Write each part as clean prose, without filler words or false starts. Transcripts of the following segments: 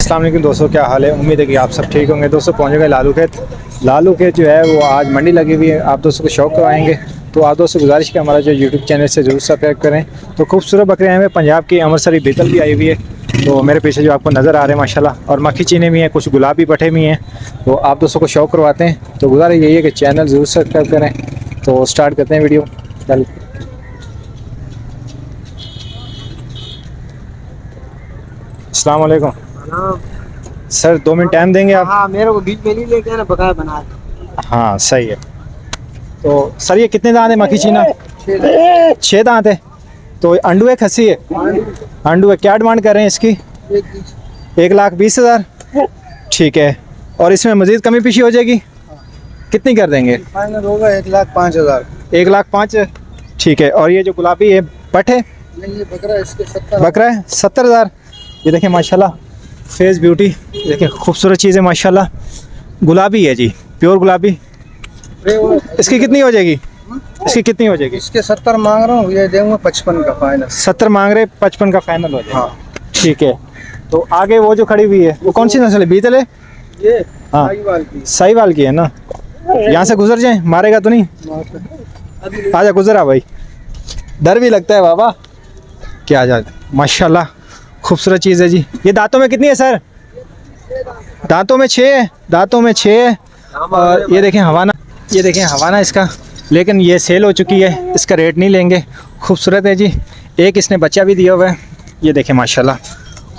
अस्सलाम वालेकुम दोस्तों, क्या हाल है। उम्मीद है कि आप सब ठीक होंगे। दोस्तों पहुँच गए लालू खेत। लालू खेत जो है वो आज मंडी लगी हुई है, आप दोस्तों को शौक करवाएंगे। तो आप दोस्तों गुजारिश है हमारा जो यूट्यूब चैनल से ज़रूर सब्सक्राइब करें। तो खूबसूरत बकरे आए हुए, पंजाब की अमृतसरी बीतल भी आई हुई है। तो मेरे पीछे जो आपको नज़र आ रहे हैं माशाल्लाह, और मक्खी चीने भी हैं, कुछ गुलाबी पट्टे भी हैं। तो आप दोस्तों को शौक करवाते हैं। तो गुजारिश यही है कि चैनल ज़रूर सब्सक्राइब करें। तो स्टार्ट करते हैं वीडियो। चल अस्सलाम वालेकुम सर, 2 मिनट टाइम देंगे आप? हाँ, मेरे को बीच में नहीं लेके आना, बकाया बना दे। हाँ सही है। तो सर ये कितने दांत है मक्खी चीना? 6 दांत है। तो अंडू है खस्सी है? अंडू है। क्या डिमांड कर रहे हैं इसकी? 1,20,000। ठीक है। और इसमें मज़ीद कमी पीछी हो जाएगी? कितनी कर देंगे? फाइनल होगा 1,05,000। 1,05,000। ठीक है। और ये जो गुलाबी है पट है? नहीं, ये बकरा है, इसके 70। बकरा है 70,000। ये देखें माशाल्लाह, फेस ब्यूटी देखें, खूबसूरत चीज़ है माशाल्लाह। गुलाबी है जी, प्योर गुलाबी। इसकी कितनी हो जाएगी? इसकी कितनी हो जाएगी? इसके 70 मांग रहा हूँ, ये देंगे 55 का फाइनल। 70 मांग रहे, 55 का फाइनल हो जाएगा। हाँ ठीक है। तो आगे वो जो खड़ी हुई है वो कौन सी नस्ल है? बीतल है? ये हाँ साहिवाल की। साहिवाल की है ना। यहाँ से गुजर जाए, मारेगा तो नहीं? आजा गुजर आ भाई, डर भी लगता है बाबा। क्या जा माशाल्लाह, खूबसूरत चीज़ है जी। ये दांतों में कितनी है सर? दांतों में 6 है। दांतों में 6 है। और ये देखें हवाना, ये देखें हवाना इसका, लेकिन ये सेल हो चुकी है, इसका रेट नहीं लेंगे। खूबसूरत है जी। एक इसने बच्चा भी दिया हुआ है, ये देखें माशाल्लाह,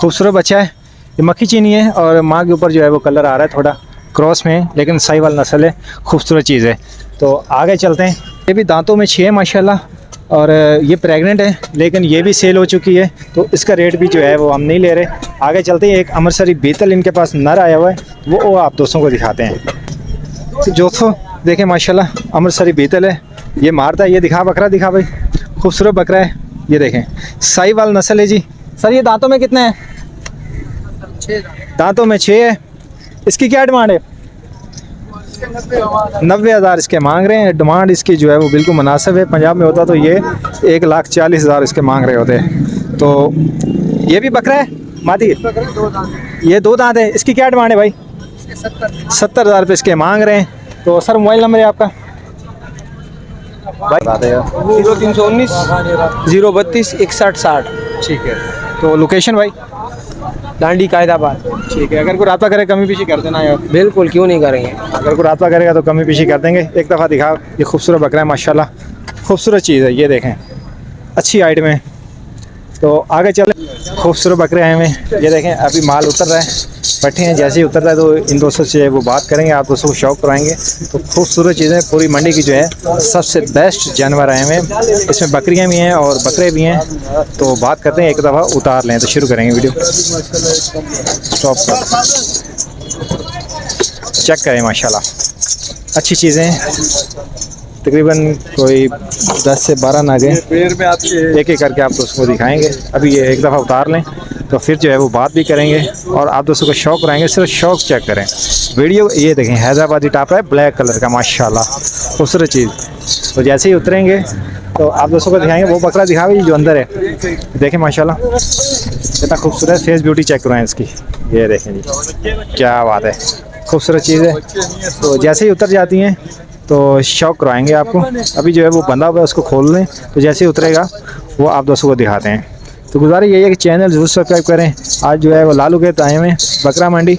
खूबसूरत बच्चा है। ये मक्खी चीनी है और माँ के ऊपर जो है वो कलर आ रहा है थोड़ा क्रॉस में, लेकिन साहिवाल नस्ल है, खूबसूरत चीज़ है। तो आगे चलते हैं। ये भी दांतों में 6 है माशाल्लाह, और ये प्रेग्नेंट है, लेकिन ये भी सेल हो चुकी है। तो इसका रेट भी जो है वो हम नहीं ले रहे। आगे चलते हैं। एक अमृतसरी बीतल इनके पास नर आया हुआ है, वो आप दोस्तों को दिखाते हैं। तो दोस्तों देखें माशाल्लाह, अमृतसरी बीतल है, ये मारता है। ये दिखा बकरा, दिखा भाई, खूबसूरत बकरा है। ये देखें साहिवाल नस्ल है जी। सर ये दांतों में कितने हैं? 6। दांतों में 6 है। इसकी क्या डिमांड है? 90,000 इसके मांग रहे हैं। डिमांड इसकी जो है वो बिल्कुल मुनासिब है। पंजाब में होता तो ये 1,40,000 इसके मांग रहे होते। तो ये भी बकरा है मादी? ये 2 दांत है। इसकी क्या डिमांड है भाई? 70,000 रुपये इसके मांग रहे हैं। तो सर मोबाइल नंबर है आपका? 0319 032 6160। ठीक है। तो लोकेशन भाई? डांडी कायदाबाद। ठीक है। अगर कोई राब्ता करे कमी पीछी कर देना यार। बिल्कुल, क्यों नहीं करेंगे। अगर कोई राब्ता करेगा तो कमी पीछी कर देंगे। एक दफ़ा दिखा, ये खूबसूरत बकरा है माशाल्लाह, खूबसूरत चीज़ है। ये देखें अच्छी हाइट में। तो आगे चले। खूबसूरत बकरे आए हुए हैं, ये देखें। अभी माल उतर रहा है, बैठे हैं। जैसे ही उतरता है तो इन दोस्तों से वो बात करेंगे, आप दोस्तों को शौक कराएंगे। तो खूबसूरत चीज़ें, पूरी मंडी की जो है सबसे बेस्ट जानवर आए हुए हैं। इसमें बकरियां भी हैं और बकरे भी हैं। तो बात करते हैं, एक दफ़ा उतार लें तो शुरू करेंगे वीडियो। स्टॉप कर, चेक करें माशाल्लाह, अच्छी चीज़ें हैं। तकरीबन कोई 10 से 12 नागे एक एक करके आप दोस्तों को दिखाएंगे। अभी ये एक दफ़ा उतार लें तो फिर जो है वो बात भी करेंगे और आप दोस्तों को शौक कराएंगे। सिर्फ शौक चेक करें वीडियो। ये देखें हैदराबादी टाप है, ब्लैक कलर का माशाल्लाह, खूबसूरत चीज़। तो जैसे ही उतरेंगे तो आप दोस्तों को दिखाएंगे। वो बकरा दिखावे जो अंदर है, देखें माशाल्लाह कितना खूबसूरत। फेस ब्यूटी चेक कराएँ इसकी, ये देखें जी, क्या बात है, खूबसूरत चीज़ है। तो जैसे ही उतर जाती हैं तो शौक कराएंगे आपको। अभी जो है वो बंधा हुआ है, उसको खोल लें तो जैसे ही उतरेगा वो आप दोस्तों को दिखाते हैं। तो गुजारिश यही है कि चैनल ज़रूर सब्सक्राइब करें। आज जो है वो लालू के आए हुए बकरा मंडी।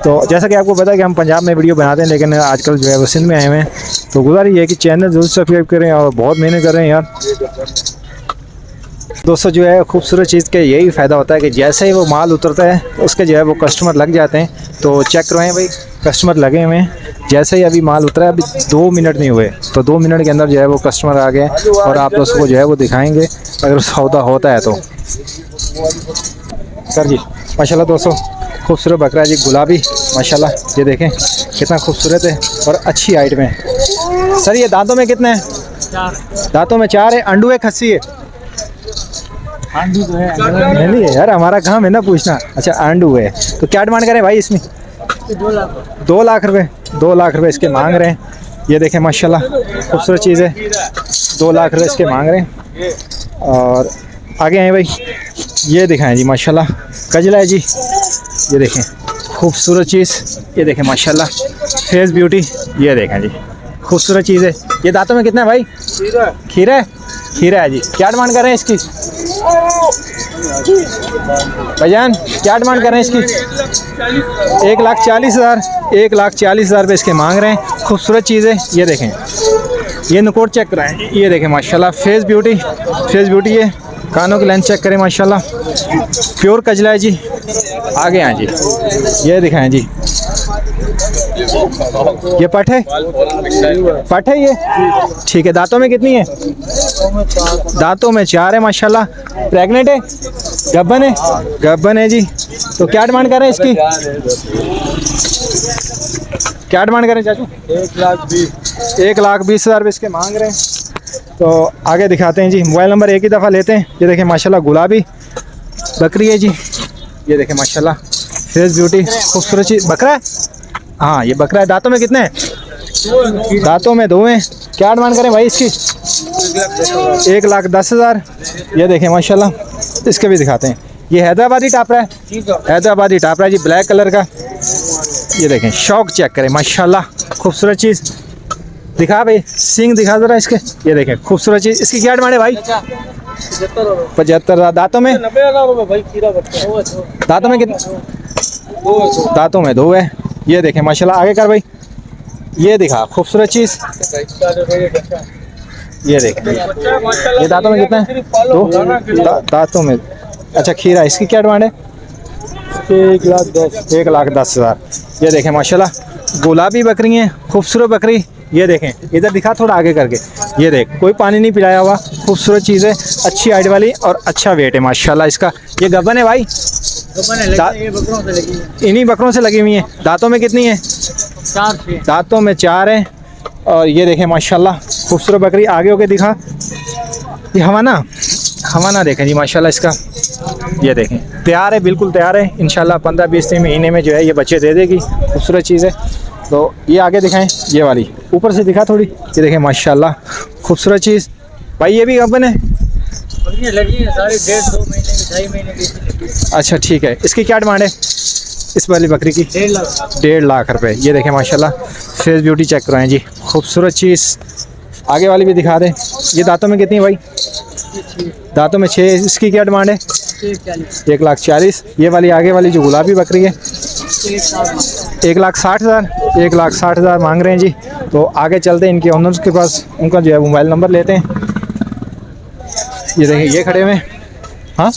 तो जैसा कि आपको पता है कि हम पंजाब में वीडियो बनाते हैं, लेकिन आजकल जो है वो सिंध में आए हुए हैं। तो गुजारिश ये है कि चैनल ज़रूर सब्सक्राइब करें और बहुत मेहनत कर रहे हैं यार। दोस्तों जो है खूबसूरत चीज़ के यही फ़ायदा होता है कि जैसे ही वो माल उतरता है उसके जो है वो कस्टमर लग जाते हैं। तो चेक करवाएं भाई, कस्टमर लगे हुए हैं। जैसे ही अभी माल उतरा है, अभी 2 मिनट नहीं हुए, तो 2 मिनट के अंदर जो है वो कस्टमर आ गए और आप दोस्तों को जो है वो दिखाएंगे अगर सौदा होता है तो। सर जी माशाल्लाह दोस्तों, खूबसूरत बकरा जी, गुलाबी माशाल्लाह, ये देखें कितना खूबसूरत है और अच्छी हाइट में। सर ये दांतों में कितने हैं? 4। दांतों में 4 है। अंडू है खस्सी है? आंडू तो है, नहीं है यार, हमारा काम है ना पूछना। अच्छा आंडू है। तो क्या डिमांड करें भाई इसमें? 2 लाख। 2 लाख रुपये। 2 लाख रुपये इसके मांग रहे हैं। ये देखें माशाल्लाह, खूबसूरत चीज़ है। 2 लाख रुपये इसके मांग रहे हैं। और आगे हैं भाई, ये दिखाएं जी माशाल्लाह, कजला है जी, ये देखें खूबसूरत चीज़, ये देखें माशाल्लाह फेस ब्यूटी, ये देखें जी खूबसूरत चीज़ है। ये दांतों में कितना है भाई? खीरा है, खीरा है जी। क्या डिमांड कर रहे हैं इसकी भाईजान, क्या डिमांड कर रहे हैं इसकी? 1,40,000, 1,40,000 रुपये इसके मांग रहे हैं। खूबसूरत चीज़ है, ये देखें। ये नकोट चेक कराएं, ये देखें माशाल्लाह फेस ब्यूटी, फेस ब्यूटी है। कानों की लेंथ चेक करें माशाल्लाह, प्योर कजला है जी। आगे हैं जी, ये दिखाएं जी। ये पट है, पट है ये, ठीक है। दांतों में कितनी है? दांतों में 4 है माशाल्लाह। प्रेग्नेंट है, गब्बन है, गब्बन है जी। तो क्या डिमांड कर रहे हैं इसकी? क्या डिमांड करें चाचू? 1,20,000 रुपये इसके मांग रहे हैं। तो आगे दिखाते हैं जी। मोबाइल नंबर एक ही दफ़ा लेते हैं। ये देखें माशाल्लाह गुलाबी बकरी है जी, ये देखें माशाल्लाह फेस ब्यूटी, खूबसूरत चीज़। बकरा है, हाँ ये बकरा है। दांतों में कितने हैं? दांतों में 2 हैं। क्या डिमांड करें भाई इसकी? 1,10,000। ये देखें माशाल्लाह, इसके भी दिखाते हैं। ये हैदराबादी टापरा है, हैदराबादी टापरा है जी, ब्लैक कलर का। ये देखें शौक चेक करें माशाल्लाह, खूबसूरत चीज़। दिखा भाई सींग दिखा ज़रा इसके, ये देखें खूबसूरत चीज़। इसकी क्या डिमांड है भाई? 75,000। दांतों में? दांतों में कितने? दांतों में 2 है। ये देखें माशाल्लाह। आगे कर भाई, ये दिखा खूबसूरत चीज़, ये देखें। ये दांतों में कितना है? 2 दांतों में। अच्छा खीरा, इसकी क्या डिमांड है? 1,10,000। ये देखें माशाल्लाह गुलाबी बकरी हैं, खूबसूरत बकरी। ये देखें, इधर दिखा थोड़ा आगे करके। ये देख, कोई पानी नहीं पिलाया हुआ, खूबसूरत चीज़ है, अच्छी हाइट वाली और अच्छा वेट है माशाल्लाह इसका। ये गब्बन है भाई? इन्हीं बकरों से लगी हुई है। दांतों में कितनी है? 4। दांतों में 4 है। और ये देखें माशाल्लाह खूबसूरत बकरी। आगे होके दिखा। ये हवाना, हवाना देखें जी माशाल्लाह इसका। ये देखें तैयार है, बिल्कुल तैयार है। इंशाल्लाह 15-20 महीने में जो है ये बच्चे दे देगी। खूबसूरत चीज़ है। तो ये आगे दिखाएं, ये वाली ऊपर से दिखा थोड़ी। ये देखें माशाल्लाह खूबसूरत चीज़। भाई ये भी गब्बन है? लगी है सारी 1.5-2 महीने की, 2.5 महीने की। अच्छा ठीक है। इसकी क्या डिमांड है इस वाली बकरी की? 1.5 लाख रुपए। ये देखें माशाल्लाह फेस ब्यूटी चेक कराएं जी, खूबसूरत चीज़। आगे वाली भी दिखा दें। ये दांतों में कितनी है भाई? दांतों में 6। इसकी क्या डिमांड है? 1,40,000। ये वाली आगे वाली जो गुलाबी बकरी है 1,60,000, 1,60,000 मांग रहे हैं जी। तो आगे चलते हैं इनके ओनर्स के पास, उनका जो है मोबाइल नंबर लेते हैं। ये देखिए ये खड़े हुए हैं। हाँ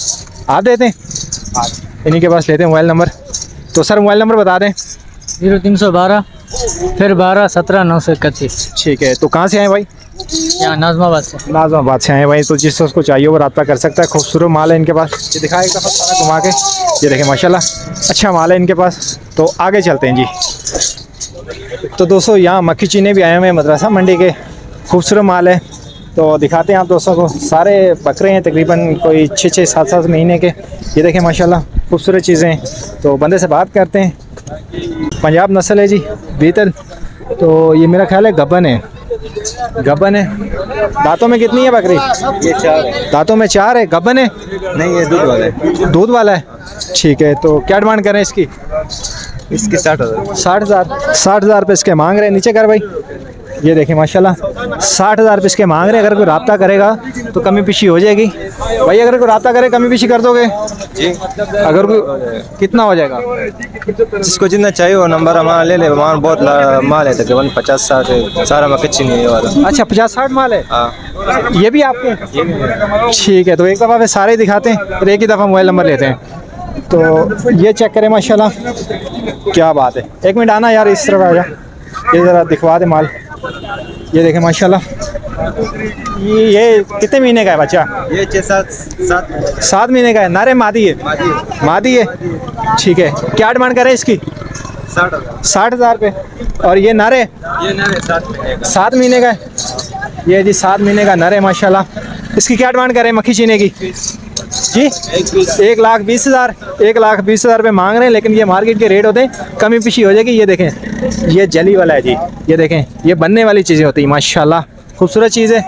आप देते हैं, इन्हीं के पास लेते हैं मोबाइल नंबर। तो सर मोबाइल नंबर बता दें। 0312 फिर 12 17 931। ठीक है। तो कहाँ से आए भाई? यहाँ नाज़माबाद से। नाज़माबाद से आए भाई। तो जिससे उसको चाहिए वो रब्ता कर सकता है। खूबसूरत माल है इनके पास। ये दिखाए एक दफ़ा सारा घुमा के। ये देखें माशाल्लाह अच्छा माल है इनके पास। तो आगे चलते हैं जी। तो दोस्तों यहाँ मक्खी चीने भी आए हुए हैं मदरसा मंडी के। खूबसूरत माल है, तो दिखाते हैं आप दोस्तों को। सारे बकरे हैं तकरीबन कोई 6-6 7-7 महीने के। ये देखें माशाल्लाह खूबसूरत चीज़ें हैं। तो बंदे से बात करते हैं। पंजाब नस्ल है जी, बीतल। तो ये मेरा ख्याल है गब्बन है, गब्बन है। दांतों में कितनी है बकरी? ये 4 है। दांतों में 4 है। गब्बन है? नहीं ये दूध वाला है। दूध वाला है, ठीक है। तो क्या डिमांड करें इसकी? इसकी 60,000। 60,000, 60,000 रुपये इसके मांग रहे हैं। नीचे कर भाई। ये देखें माशाल्लाह 60,000 रुपये इसके मांग रहे हैं। अगर कोई रब्ता करेगा तो कमी पीछी हो जाएगी भाई। अगर कोई रब्ता करे कमी पीछी कर दोगे जी। अगर कोई? कितना हो जाएगा? जिसको जितना चाहिए वो नंबर हमारा ले ले। हमारा बहुत माल है तकरीबन 50-60 है। सारा मक्खी नहीं है ये वाला। अच्छा 50-60 माल है। हाँ ये भी आपके? ठीक है। तो एक दफ़ा फिर सारे दिखाते हैं, फिर एक ही दफ़ा मोबाइल नंबर लेते हैं। तो ये चेक करें माशाल्लाह क्या बात है। एक मिनट आना यार, इस तरफ आ जा, ये ज़रा दिखवा दे माल। ये देखें माशाल्लाह ये कितने महीने का है बच्चा? ये 6-7 7 महीने का है। नारे मादी है? मादी है, ठीक है। क्या डिमांड करें इसकी? 60,000 रुपये। और ये नारे? ये ना 7 महीने का। 7 महीने का है। ये जी 7 महीने का नर है माशाल्लाह। इसकी क्या डिमांड करें मक्खी चीने की जी? 1,20,000, 1,20,000 रुपये मांग रहे हैं। लेकिन ये मार्केट के रेट होते हैं, कमी पीछी हो जाएगी। ये देखें ये जली वाला है जी। ये देखें ये बनने वाली चीज़ें होती हैं माशाल्लाह, खूबसूरत चीज़ है।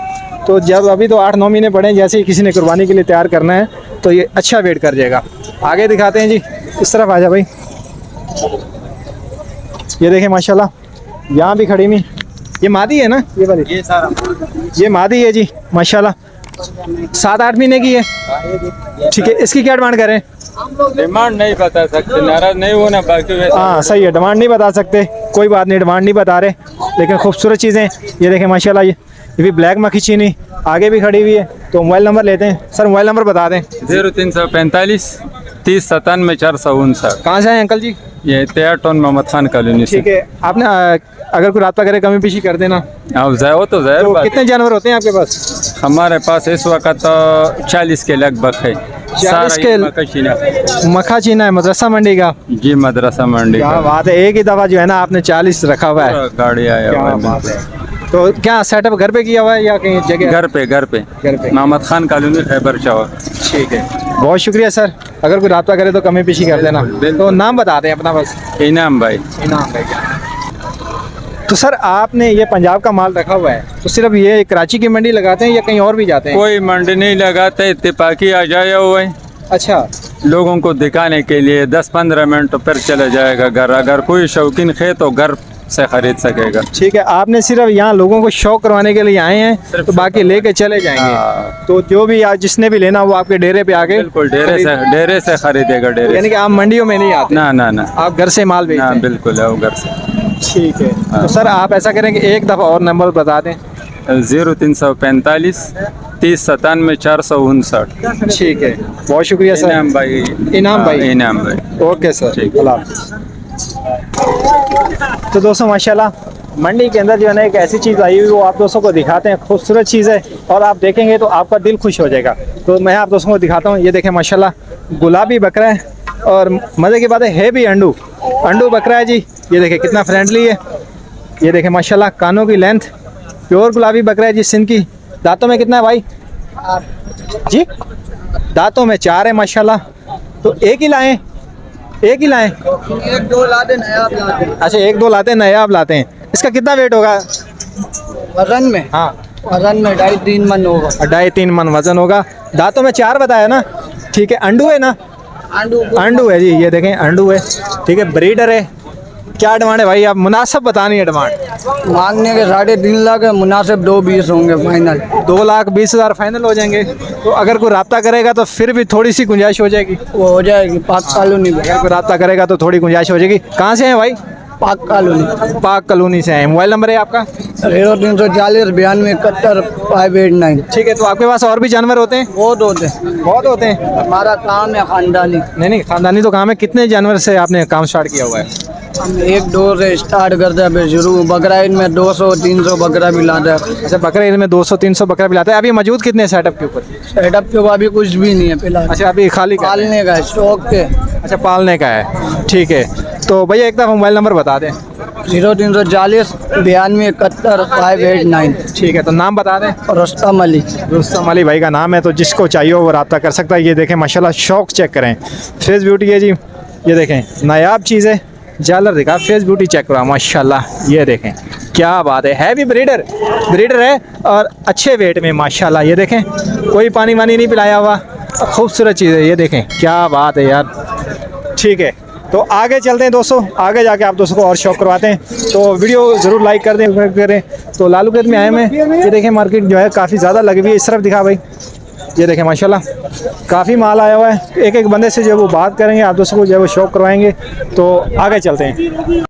तो जब अभी तो 8-9 महीने पड़े हैं, जैसे ही किसी ने कुर्बानी के लिए तैयार करना है तो ये अच्छा वेट कर जाएगा। आगे दिखाते हैं जी, इस तरफ आ जा भाई। ये देखें माशाल्लाह, यहाँ भी खड़ी हुई। ये मादी है ना, ये वाली? ये सारा ये मादी है जी माशाल्लाह, 7-8 महीने की है। ठीक है, इसकी क्या डिमांड करें? डिमांड नहीं बता सकते, नाराज नहीं होना, बाकी वैसे हाँ सही है, डिमांड नहीं बता सकते, कोई बात नहीं, डिमांड नहीं बता रहे, लेकिन खूबसूरत चीज़ें। ये देखें माशाल्लाह, ये भी ब्लैक मक्खी चीनी आगे भी खड़ी हुई है। तो मोबाइल नंबर लेते हैं सर, मोबाइल नंबर बता दें। 0345 30 97 459। कहाँ से आए अंकल जी? ये तैयार टाउन मोहम्मद खान कॉलोनी से। ठीक है, आपने अगर कोई राब्ता करे कमी पेशी कर देना। आप जाओ तो ज़ाहिर तो बात कितने जानवर होते हैं आपके पास? है। हमारे पास इस वक्त 40 के लगभग है। 40 के मक्खा चीना है मदरसा मंडी का। जी मदरसा मंडी क्या का बात है, एक ही दफ़ा जो है ना आपने 40 रखा हुआ है। पूरा गाड़ी आया क्या हुआ बात है। है। तो क्या सेटअप घर पे किया हुआ है या कहीं जगह? घर पे घर पे। मोहम्मद खान कॉलोनी खैबर चौक। ठीक है, बहुत शुक्रिया सर। अगर कोई राब्ता करे तो कमी पेशी कर देना। तो नाम बता दें अपना बस। इनाम भाई। इनाम भाई। तो सर आपने ये पंजाब का माल रखा हुआ है, तो सिर्फ ये कराची की मंडी लगाते हैं या कहीं और भी जाते हैं? कोई मंडी नहीं लगाते, इत्तेफाकी आ जाए हुआ है अच्छा, लोगों को दिखाने के लिए। 10-15 मिनट पर चला जाएगा घर। अगर कोई शौकीन है तो घर से खरीद सकेगा। ठीक है, आपने सिर्फ यहाँ लोगों को शौक करवाने के लिए आए हैं, तो बाकी लेके चले जाएंगे। हाँ। तो जो भी आज जिसने भी लेना वो आपके डेरे पे आके बिल्कुल डेरे से खरीदेगा। डेरे यानी कि आप मंडियों में नहीं आते, ना ना ना आप घर से माल बेचते ना, हैं। बिल्कुल है वो घर से। ठीक है, तो सर आप ऐसा करेंगे एक दफ़ा और नंबर बता दें। 0345 30 97 459। ठीक है, बहुत शुक्रिया सर। इनाम भाई। इनाम भाई। हाँ, इनाम भाई। ओके सर, ठीक। अल्लाह हाफ़िज़। तो दोस्तों माशाल्लाह मंडी के अंदर जो है ना एक ऐसी चीज़ आई हुई वो आप दोस्तों को दिखाते हैं। खूबसूरत चीज़ है और आप देखेंगे तो आपका दिल खुश हो जाएगा। तो मैं आप दोस्तों को दिखाता हूँ। ये देखें माशाल्लाह गुलाबी बकरा है और मज़े की बात है भी अंडू बकरा है जी। ये देखें कितना फ्रेंडली है। ये देखें माशाल्लाह कानों की लेंथ, प्योर गुलाबी बकरा है जी सिंध की। दांतों में कितना है भाई जी? दांतों में 4 है माशाल्लाह। तो एक ही लाएं? 1-2 लाते नया लाते। अच्छा, 1-2 लाते हैं, नया आप लाते हैं। इसका कितना वेट होगा? वजन में हाँ, वजन में 2.5-3 मन होगा। 2.5-3 मन वजन होगा। दांतों में 4 बताया ना? ठीक है, अंडू है ना? अंडू है जी। ये देखें अंडू है। ठीक है, ब्रीडर है। क्या डिमांड है भाई? आप मुनासिब बतानी है डिमांड। मांगने के 3.5 लाख है, मुनासिब 2.20 होंगे फाइनल। 2,20,000 फाइनल हो जाएंगे। तो अगर कोई राब्ता करेगा तो फिर भी थोड़ी सी गुंजाइश हो जाएगी। वो हो जाएगी पाक कॉलोनी में। अगर कोई राब्ता करेगा तो थोड़ी गुंजाइश हो जाएगी। कहाँ से हैं भाई? पाक कॉलोनी। पाक कॉलोनी से हैं। मोबाइल नंबर है आपका? 0340 92 71 589। ठीक है, तो आपके पास और भी जानवर होते हैं? बहुत होते हैं। बहुत होते हैं। हमारा काम है खानदानी। नहीं, खानदानी तो काम है। कितने जानवर से आपने काम स्टार्ट किया हुआ है? हम 1-2 से स्टार्ट करते हैं, फिर शुरू बकरा ईद में 200-300 बकरा भी लाते हैं। अच्छा, बकरा ईद में 200-300 बकरा भी लाते हैं। अभी मौजूद कितने सेटअप के ऊपर? सेटअप के बाद भी कुछ भी नहीं है फिलहाल। अच्छा, अभी खाली का है। पालने का है, शौक के। अच्छा, पालने का है। ठीक है, तो भैया एक दफ़ा मोबाइल नंबर बता दें। 0340 92 71 589। ठीक है, तो नाम बता दें। रुस्तम अली। रुस्तम अली भाई का नाम है, तो जिसको चाहिए वो रब्ता कर सकता है। ये देखें माशाल्लाह शौक चेक करें। फेस ब्यूटी है जी। ये देखें नायाब चीज़ है। जालर दिखा, फेस ब्यूटी चेक करो माशाल्लाह। ये देखें क्या बात है भी ब्रीडर है और अच्छे वेट में माशाल्लाह। ये देखें कोई पानी वानी नहीं पिलाया हुआ, खूबसूरत चीज़ है। ये देखें क्या बात है यार। ठीक है, तो आगे चलते हैं दोस्तों, आगे जाके आप दोस्तों को और शौक करवाते हैं। तो वीडियो ज़रूर लाइक कर दें करें। तो लालूगंज में आए मैं। ये देखें मार्केट जो है काफ़ी ज़्यादा लगी हुई है। इस तरफ दिखा भाई। ये देखें माशाल्लाह काफ़ी माल आया हुआ है। एक एक बंदे से जो है वो बात करेंगे, आप दोस्तों को जो है वो शौक करवाएंगे। तो आगे चलते हैं।